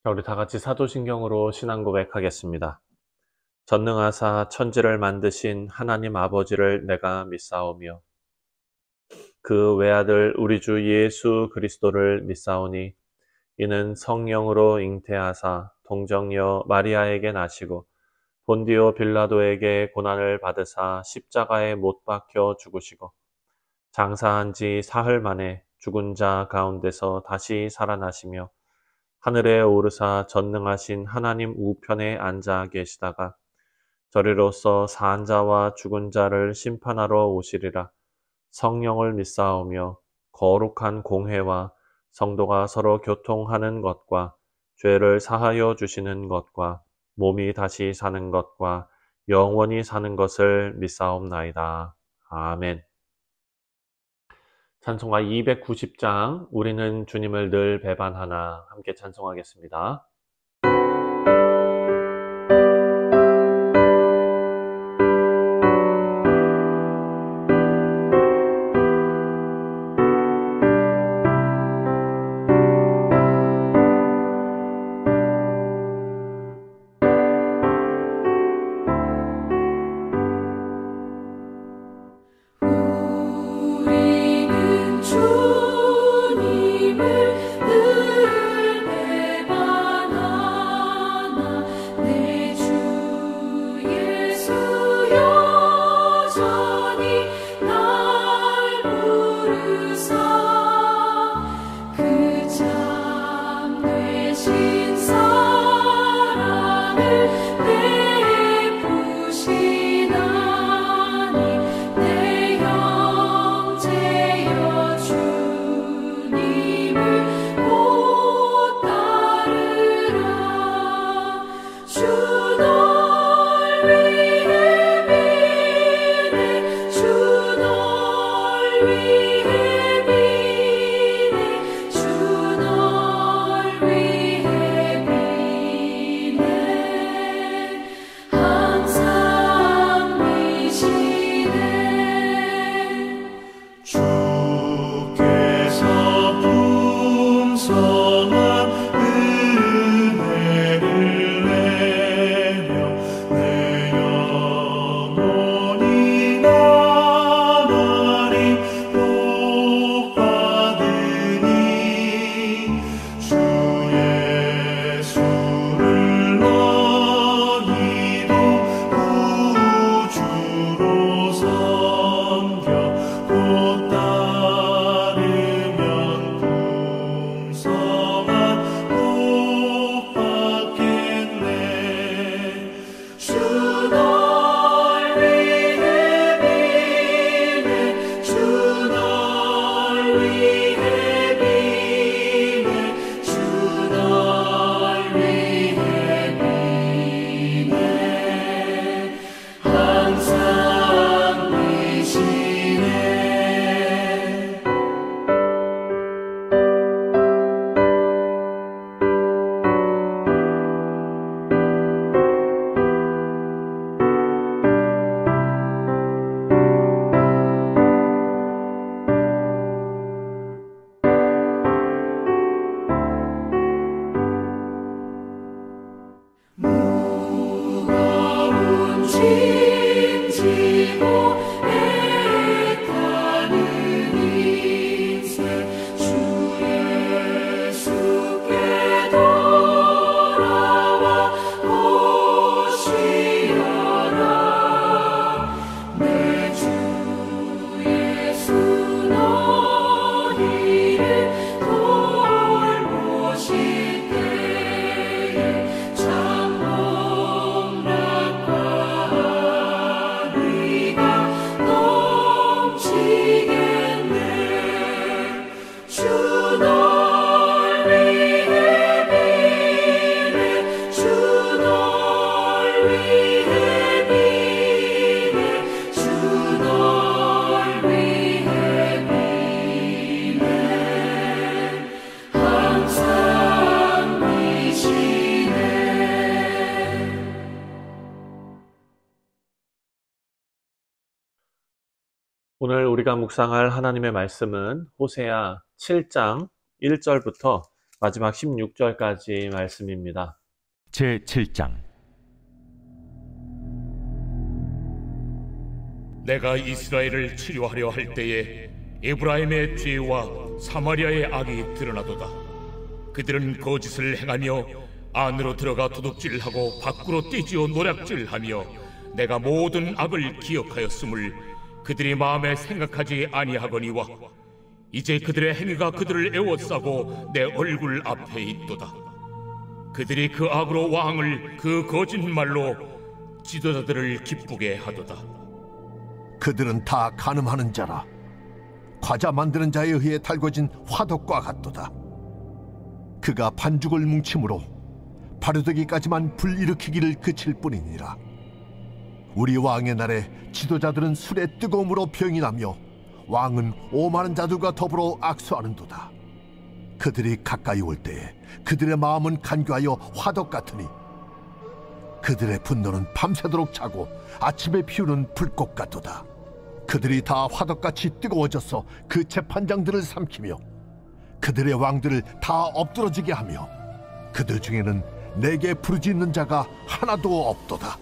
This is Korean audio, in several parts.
자, 우리 다 같이 사도신경으로 신앙 고백하겠습니다. 전능하사 천지를 만드신 하나님 아버지를 내가 믿사오며 그 외아들 우리 주 예수 그리스도를 믿사오니 이는 성령으로 잉태하사 동정녀 마리아에게 나시고 본디오 빌라도에게 고난을 받으사 십자가에 못 박혀 죽으시고 장사한 지 사흘 만에 죽은 자 가운데서 다시 살아나시며 하늘에 오르사 전능하신 하나님 우편에 앉아 계시다가 저리로서 산 자와 죽은 자를 심판하러 오시리라. 성령을 믿사오며 거룩한 공회와 성도가 서로 교통하는 것과 죄를 사하여 주시는 것과 몸이 다시 사는 것과 영원히 사는 것을 믿사옵나이다. 아멘. 찬송가 290장 우리는 주님을 늘 배반하나 함께 찬송하겠습니다. 우리는 주님을 늘 배반하나 내 주 예수 여전히 날 부르사 그 참 되신 사랑을 베푸시나니 내 형제여 주님을 곧 따르라 주 널 위해 비네 주 널 위해 비네 주 널 위해 비네 항상 미시네 주께서 풍성한 은혜를 내려 내 영혼이 나날이 복받으니 주 예수를 너희도 구주로 섬겨 곧 따르면 풍성한 복 받겠네 주 널 위해 비네 주 널 위해 비네 주 널 위해 비네 항상 미시네 무거운 짐 지고 애타는 인생 주 예수께 돌아와 오시어라 내 주 예수 너희를 돌보실 때에 참 복락과 의가 넘치겠네 주 널 위해 비네 주 널 위해 비네 주 널 위해 비네 항상 미시네 오늘 우리가 묵상할 하나님의 말씀은 호세아 7장 1절부터 마지막 16절까지 말씀입니다. 제7장. 내가 이스라엘을 치료하려 할 때에 에브라임의 죄와 사마리아의 악이 드러나도다. 그들은 거짓을 행하며 안으로 들어가 도둑질하고 밖으로 떼지어 노략질하며 내가 모든 악을 기억하였음을 그들이 마음에 생각하지 아니하거니와 이제 그들의 행위가 그들을 애워싸고 내 얼굴 앞에 있도다. 그들이 그 악으로 왕을 그 거짓말로 지도자들을 기쁘게 하도다. 그들은 다 간음하는 자라 과자 만드는 자에 의해 달궈진 화덕과 같도다. 그가 반죽을 뭉침으로 바르되기까지만 불일으키기를 그칠 뿐이니라. 우리 왕의 날에 지도자들은 술의 뜨거움으로 병이 나며 왕은 오만한 자들과 더불어 악수하는도다. 그들이 가까이 올 때에 그들의 마음은 간교하여 화덕 같으니 그들의 분노는 밤새도록 차고 아침에 피우는 불꽃 같도다. 그들이 다 화덕같이 뜨거워져서 그 재판장들을 삼키며 그들의 왕들을 다 엎드러지게 하며 그들 중에는 내게 부르짖는 자가 하나도 없도다.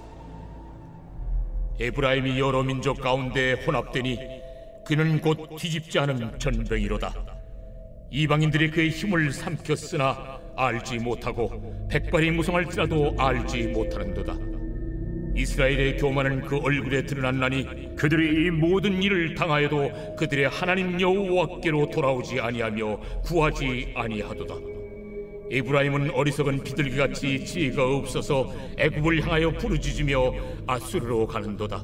에브라임이 여러 민족 가운데 혼합되니 그는 곧 뒤집지 않은 전병이로다. 이방인들이 그의 힘을 삼켰으나 알지 못하고 백발이 무성할지라도 알지 못하는도다. 이스라엘의 교만은 그 얼굴에 드러났나니 그들이 이 모든 일을 당하여도 그들의 하나님 여호와께로 돌아오지 아니하며 구하지 아니하도다. 에브라임은 어리석은 비둘기같이 지혜가 없어서 애굽을 향하여 부르짖으며 아수르로 가는도다.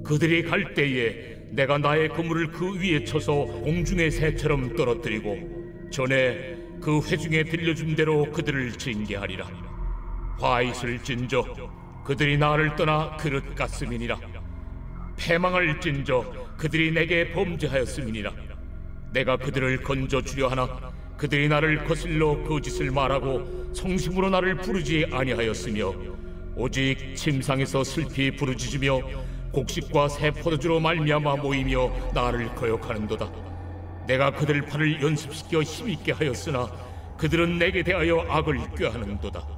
그들이 갈 때에 내가 나의 그물을 그 위에 쳐서 공중의 새처럼 떨어뜨리고 전에 그 회중에 들려준 대로 그들을 징계하리라. 화잇을 진저 그들이 나를 떠나 그릇 같음이니라. 패망을 진저 그들이 내게 범죄하였음이니라. 내가 그들을 건져 주려 하나 그들이 나를 거슬러 거짓을 말하고 성심으로 나를 부르지 아니하였으며 오직 침상에서 슬피 부르짖으며 곡식과 새 포도주로 말미암아 모이며 나를 거역하는도다. 내가 그들 팔을 연습시켜 힘있게 하였으나 그들은 내게 대하여 악을 꾀하는도다.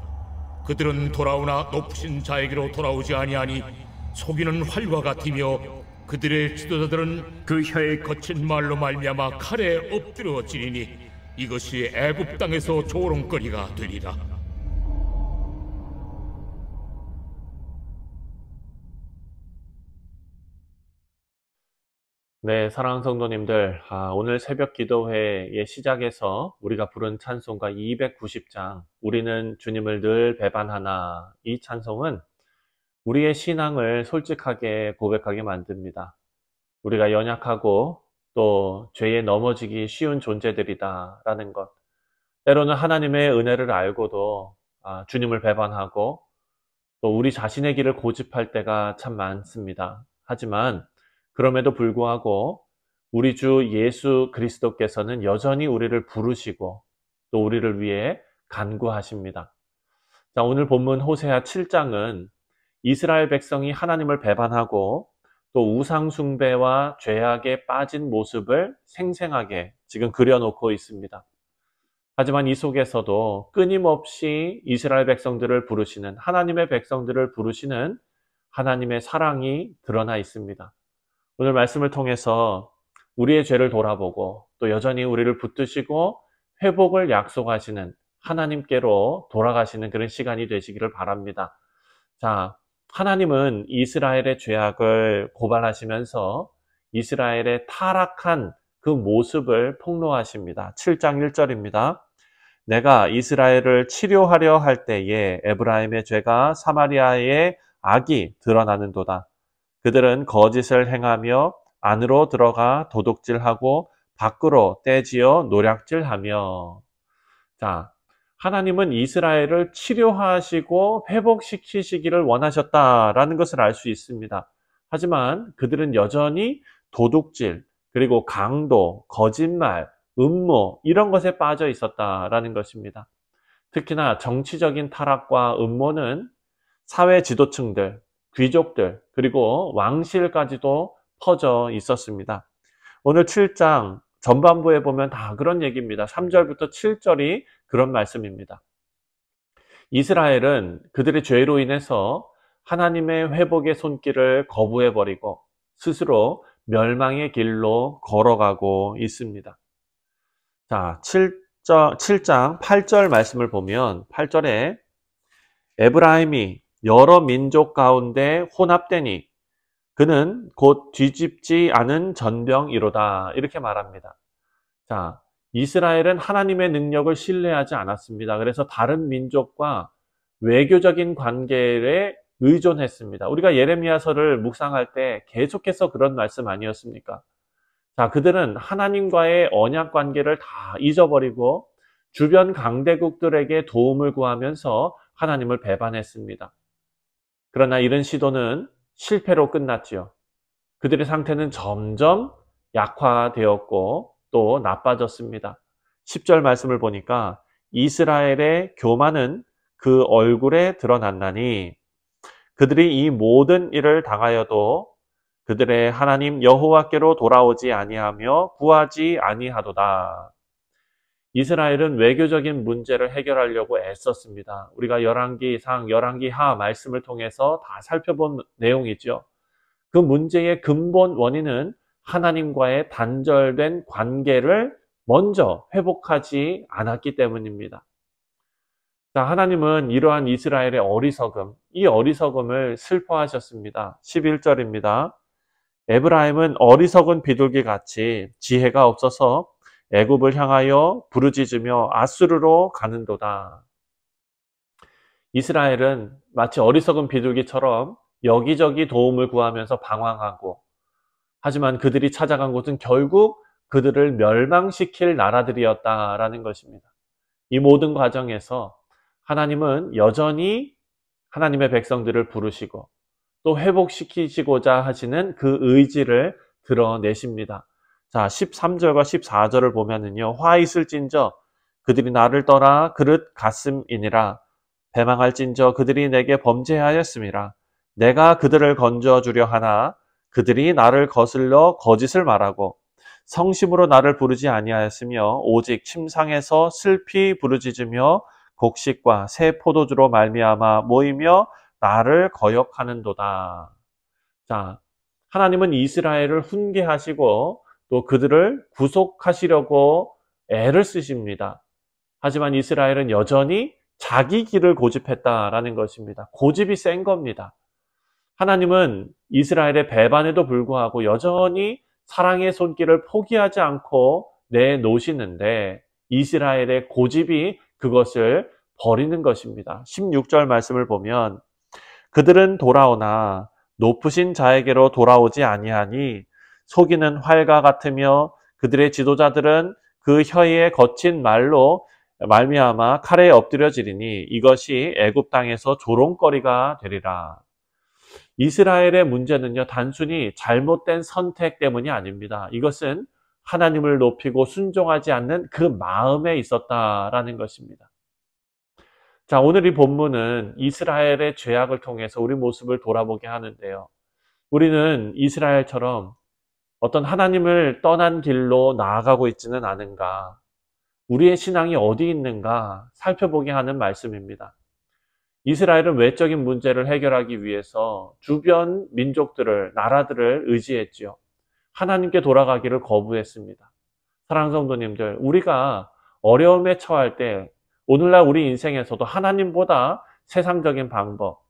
그들은 돌아오나 높으신 자에게로 돌아오지 아니하니 속이는 활과 같으며 그들의 지도자들은 그 혀의 거친 말로 말미암아 칼에 엎드러지리니 이것이 애굽 땅에서 조롱거리가 되리라. 네, 사랑하는 성도님들, 오늘 새벽 기도회의 시작에서 우리가 부른 찬송가 290장, 우리는 주님을 늘 배반하나, 이 찬송은 우리의 신앙을 솔직하게 고백하게 만듭니다. 우리가 연약하고 또 죄에 넘어지기 쉬운 존재들이다 라는 것, 때로는 하나님의 은혜를 알고도 주님을 배반하고 또 우리 자신의 길을 고집할 때가 참 많습니다. 하지만 그럼에도 불구하고 우리 주 예수 그리스도께서는 여전히 우리를 부르시고 또 우리를 위해 간구하십니다. 자, 오늘 본문 호세아 7장은 이스라엘 백성이 하나님을 배반하고 또 우상 숭배와 죄악에 빠진 모습을 생생하게 지금 그려놓고 있습니다. 하지만 이 속에서도 끊임없이 이스라엘 백성들을 부르시는, 하나님의 백성들을 부르시는 하나님의 사랑이 드러나 있습니다. 오늘 말씀을 통해서 우리의 죄를 돌아보고 또 여전히 우리를 붙드시고 회복을 약속하시는 하나님께로 돌아가시는 그런 시간이 되시기를 바랍니다. 자, 하나님은 이스라엘의 죄악을 고발하시면서 이스라엘의 타락한 그 모습을 폭로하십니다. 7장 1절입니다. 내가 이스라엘을 치료하려 할 때에 에브라임의 죄가 사마리아의 악이 드러나는도다. 그들은 거짓을 행하며 안으로 들어가 도둑질하고 밖으로 떼지어 노략질하며. 자, 하나님은 이스라엘을 치료하시고 회복시키시기를 원하셨다라는 것을 알 수 있습니다. 하지만 그들은 여전히 도둑질, 그리고 강도, 거짓말, 음모 이런 것에 빠져 있었다라는 것입니다. 특히나 정치적인 타락과 음모는 사회 지도층들, 귀족들, 그리고 왕실까지도 퍼져 있었습니다. 오늘 7장 전반부에 보면 다 그런 얘기입니다. 3절부터 7절이 그런 말씀입니다. 이스라엘은 그들의 죄로 인해서 하나님의 회복의 손길을 거부해버리고 스스로 멸망의 길로 걸어가고 있습니다. 자, 7장 8절 말씀을 보면 8절에 에브라임이 여러 민족 가운데 혼합되니 그는 곧 뒤집지 않은 전병이로다. 이렇게 말합니다. 자, 이스라엘은 하나님의 능력을 신뢰하지 않았습니다. 그래서 다른 민족과 외교적인 관계에 의존했습니다. 우리가 예레미야서를 묵상할 때 계속해서 그런 말씀 아니었습니까? 자, 그들은 하나님과의 언약 관계를 다 잊어버리고 주변 강대국들에게 도움을 구하면서 하나님을 배반했습니다. 그러나 이런 시도는 실패로 끝났지요. 그들의 상태는 점점 약화되었고 또 나빠졌습니다. 10절 말씀을 보니까 이스라엘의 교만은 그 얼굴에 드러났나니 그들이 이 모든 일을 당하여도 그들의 하나님 여호와께로 돌아오지 아니하며 구하지 아니하도다. 이스라엘은 외교적인 문제를 해결하려고 애썼습니다. 우리가 열왕기상, 열왕기하 말씀을 통해서 다 살펴본 내용이죠. 그 문제의 근본 원인은 하나님과의 단절된 관계를 먼저 회복하지 않았기 때문입니다. 자, 하나님은 이러한 이스라엘의 어리석음, 이 어리석음을 슬퍼하셨습니다. 11절입니다. 에브라임은 어리석은 비둘기 같이 지혜가 없어서 애굽을 향하여 부르짖으며 아수르로 가는도다. 이스라엘은 마치 어리석은 비둘기처럼 여기저기 도움을 구하면서 방황하고, 하지만 그들이 찾아간 곳은 결국 그들을 멸망시킬 나라들이었다라는 것입니다. 이 모든 과정에서 하나님은 여전히 하나님의 백성들을 부르시고 또 회복시키시고자 하시는 그 의지를 드러내십니다. 자, 13절과 14절을 보면은요, 화 있을진저 그들이 나를 떠나 그릇 갔음이니라. 배망할진저 그들이 내게 범죄하였음이라. 내가 그들을 건져주려 하나 그들이 나를 거슬러 거짓을 말하고 성심으로 나를 부르지 아니하였으며 오직 침상에서 슬피 부르짖으며 곡식과 새 포도주로 말미암아 모이며 나를 거역하는도다. 자, 하나님은 이스라엘을 훈계하시고 또 그들을 구속하시려고 애를 쓰십니다. 하지만 이스라엘은 여전히 자기 길을 고집했다라는 것입니다. 고집이 센 겁니다. 하나님은 이스라엘의 배반에도 불구하고 여전히 사랑의 손길을 포기하지 않고 내놓으시는데 이스라엘의 고집이 그것을 버리는 것입니다. 16절 말씀을 보면 그들은 돌아오나 높으신 자에게로 돌아오지 아니하니 속이는 활과 같으며 그들의 지도자들은 그 혀에 거친 말로 말미암아 칼에 엎드려지리니 이것이 애굽 땅에서 조롱거리가 되리라. 이스라엘의 문제는요, 단순히 잘못된 선택 때문이 아닙니다. 이것은 하나님을 높이고 순종하지 않는 그 마음에 있었다라는 것입니다. 자, 오늘 이 본문은 이스라엘의 죄악을 통해서 우리 모습을 돌아보게 하는데요. 우리는 이스라엘처럼 어떤 하나님을 떠난 길로 나아가고 있지는 않은가, 우리의 신앙이 어디 있는가 살펴보게 하는 말씀입니다. 이스라엘은 외적인 문제를 해결하기 위해서 주변 민족들을, 나라들을 의지했지요. 하나님께 돌아가기를 거부했습니다. 사랑하는 성도님들, 우리가 어려움에 처할 때 오늘날 우리 인생에서도 하나님보다 세상적인 방법,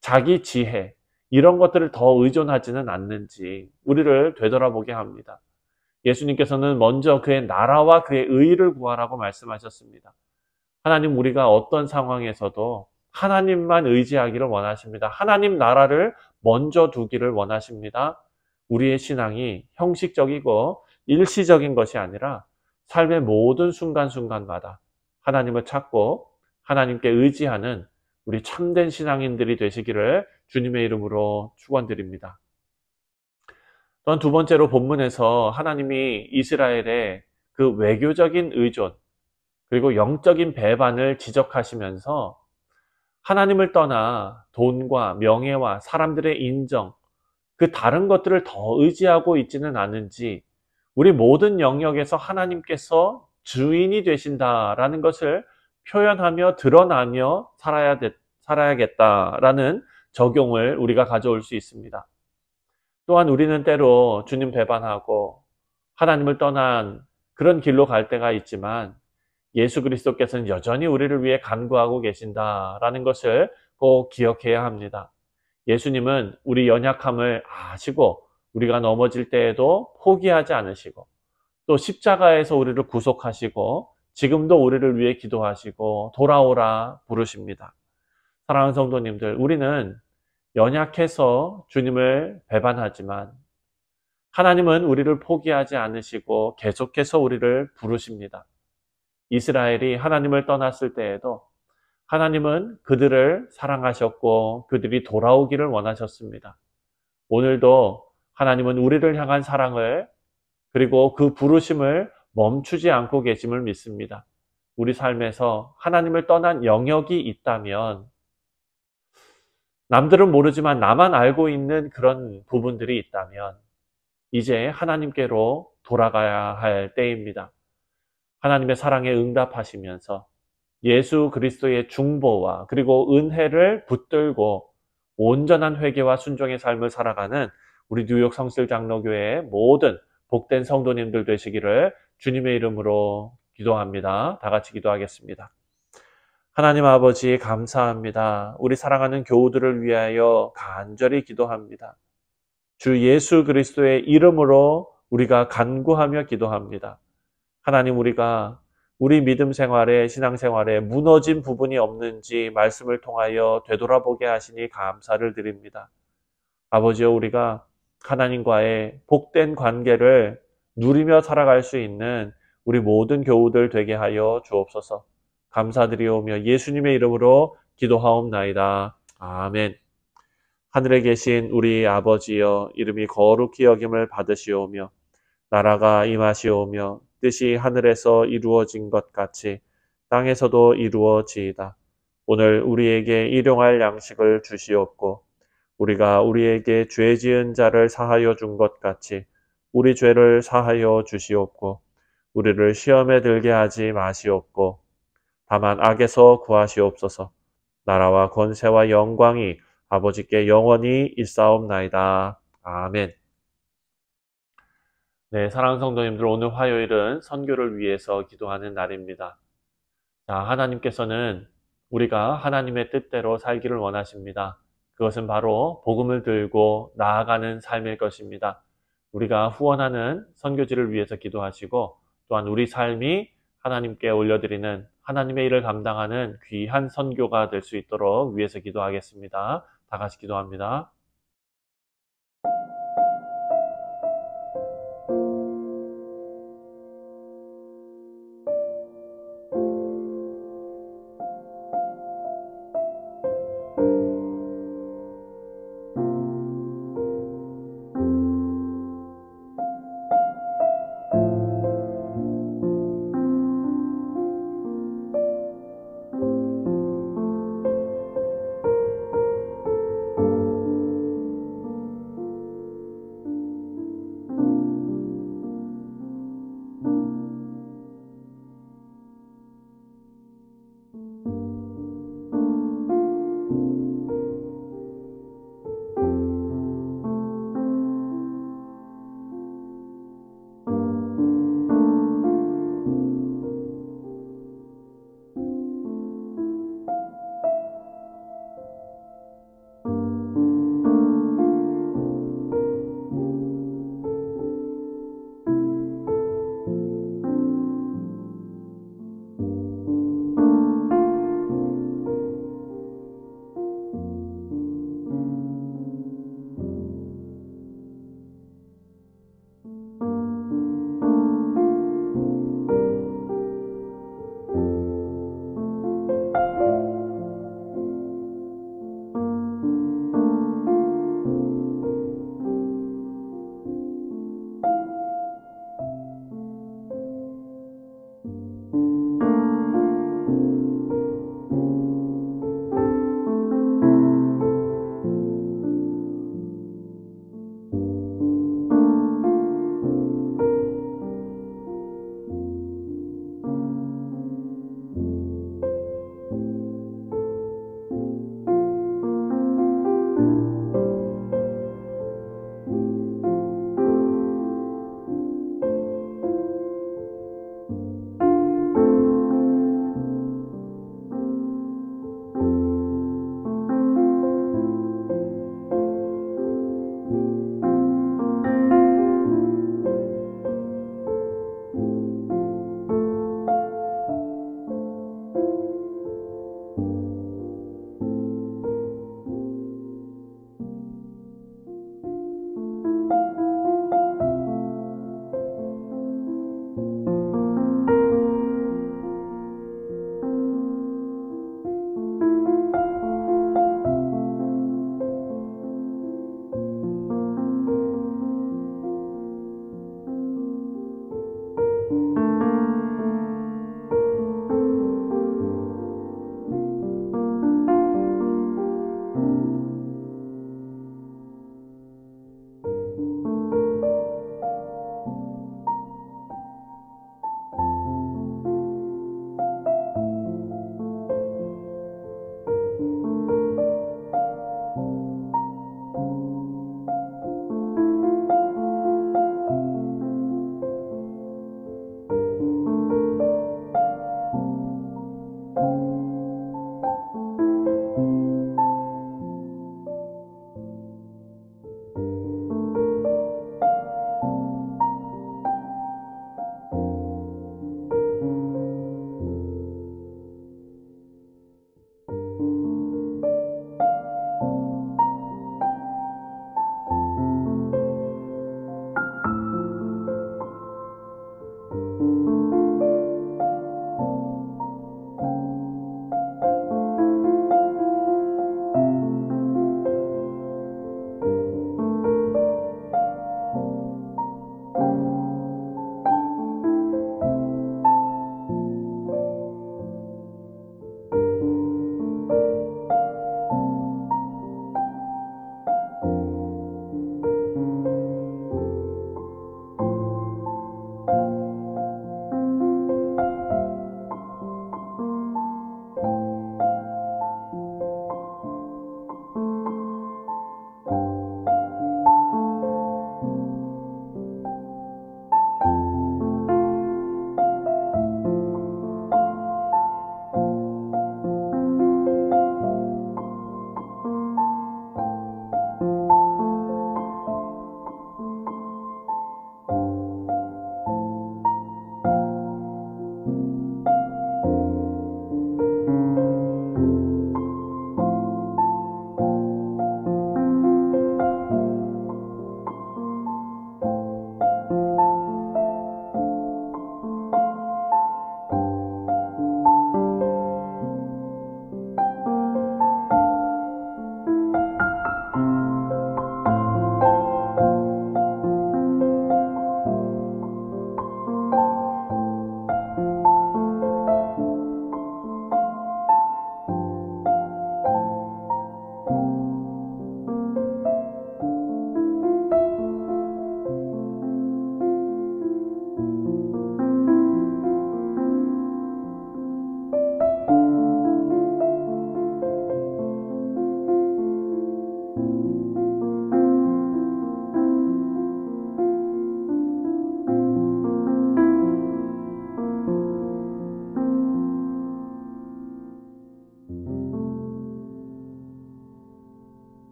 자기 지혜, 이런 것들을 더 의존하지는 않는지 우리를 되돌아보게 합니다. 예수님께서는 먼저 그의 나라와 그의 의를 구하라고 말씀하셨습니다. 하나님, 우리가 어떤 상황에서도 하나님만 의지하기를 원하십니다. 하나님 나라를 먼저 두기를 원하십니다. 우리의 신앙이 형식적이고 일시적인 것이 아니라 삶의 모든 순간순간마다 하나님을 찾고 하나님께 의지하는 우리 참된 신앙인들이 되시기를 주님의 이름으로 축원드립니다. 또한 두 번째로 본문에서 하나님이 이스라엘의 그 외교적인 의존 그리고 영적인 배반을 지적하시면서 하나님을 떠나 돈과 명예와 사람들의 인정, 그 다른 것들을 더 의지하고 있지는 않은지 우리 모든 영역에서 하나님께서 주인이 되신다라는 것을 표현하며 드러나며 살아야겠다라는 적용을 우리가 가져올 수 있습니다. 또한 우리는 때로 주님 배반하고 하나님을 떠난 그런 길로 갈 때가 있지만 예수 그리스도께서는 여전히 우리를 위해 간구하고 계신다라는 것을 꼭 기억해야 합니다. 예수님은 우리 연약함을 아시고 우리가 넘어질 때에도 포기하지 않으시고 또 십자가에서 우리를 구속하시고 지금도 우리를 위해 기도하시고 돌아오라 부르십니다. 사랑하는 성도님들, 우리는 연약해서 주님을 배반하지만 하나님은 우리를 포기하지 않으시고 계속해서 우리를 부르십니다. 이스라엘이 하나님을 떠났을 때에도 하나님은 그들을 사랑하셨고 그들이 돌아오기를 원하셨습니다. 오늘도 하나님은 우리를 향한 사랑을 그리고 그 부르심을 멈추지 않고 계심을 믿습니다. 우리 삶에서 하나님을 떠난 영역이 있다면 남들은 모르지만 나만 알고 있는 그런 부분들이 있다면 이제 하나님께로 돌아가야 할 때입니다. 하나님의 사랑에 응답하시면서 예수 그리스도의 중보와 그리고 은혜를 붙들고 온전한 회개와 순종의 삶을 살아가는 우리 뉴욕 성실장로교회의 모든 복된 성도님들 되시기를 주님의 이름으로 기도합니다. 다 같이 기도하겠습니다. 하나님 아버지 감사합니다. 우리 사랑하는 교우들을 위하여 간절히 기도합니다. 주 예수 그리스도의 이름으로 우리가 간구하며 기도합니다. 하나님, 우리가 우리 믿음 생활에 신앙 생활에 무너진 부분이 없는지 말씀을 통하여 되돌아보게 하시니 감사를 드립니다. 아버지여, 우리가 하나님과의 복된 관계를 누리며 살아갈 수 있는 우리 모든 교우들 되게 하여 주옵소서. 감사드리오며 예수님의 이름으로 기도하옵나이다. 아멘. 하늘에 계신 우리 아버지여, 이름이 거룩히 여김을 받으시오며 나라가 임하시오며 뜻이 하늘에서 이루어진 것 같이 땅에서도 이루어지이다. 오늘 우리에게 일용할 양식을 주시옵고 우리가 우리에게 죄 지은 자를 사하여 준 것 같이 우리 죄를 사하여 주시옵고 우리를 시험에 들게 하지 마시옵고 다만 악에서 구하시옵소서. 나라와 권세와 영광이 아버지께 영원히 있사옵나이다. 아멘. 네, 사랑하는 성도님들, 오늘 화요일은 선교를 위해서 기도하는 날입니다. 자, 하나님께서는 우리가 하나님의 뜻대로 살기를 원하십니다. 그것은 바로 복음을 들고 나아가는 삶일 것입니다. 우리가 후원하는 선교지를 위해서 기도하시고 또한 우리 삶이 하나님께 올려드리는 하나님의 일을 감당하는 귀한 선교가 될 수 있도록 위해서 기도하겠습니다. 다 같이 기도합니다.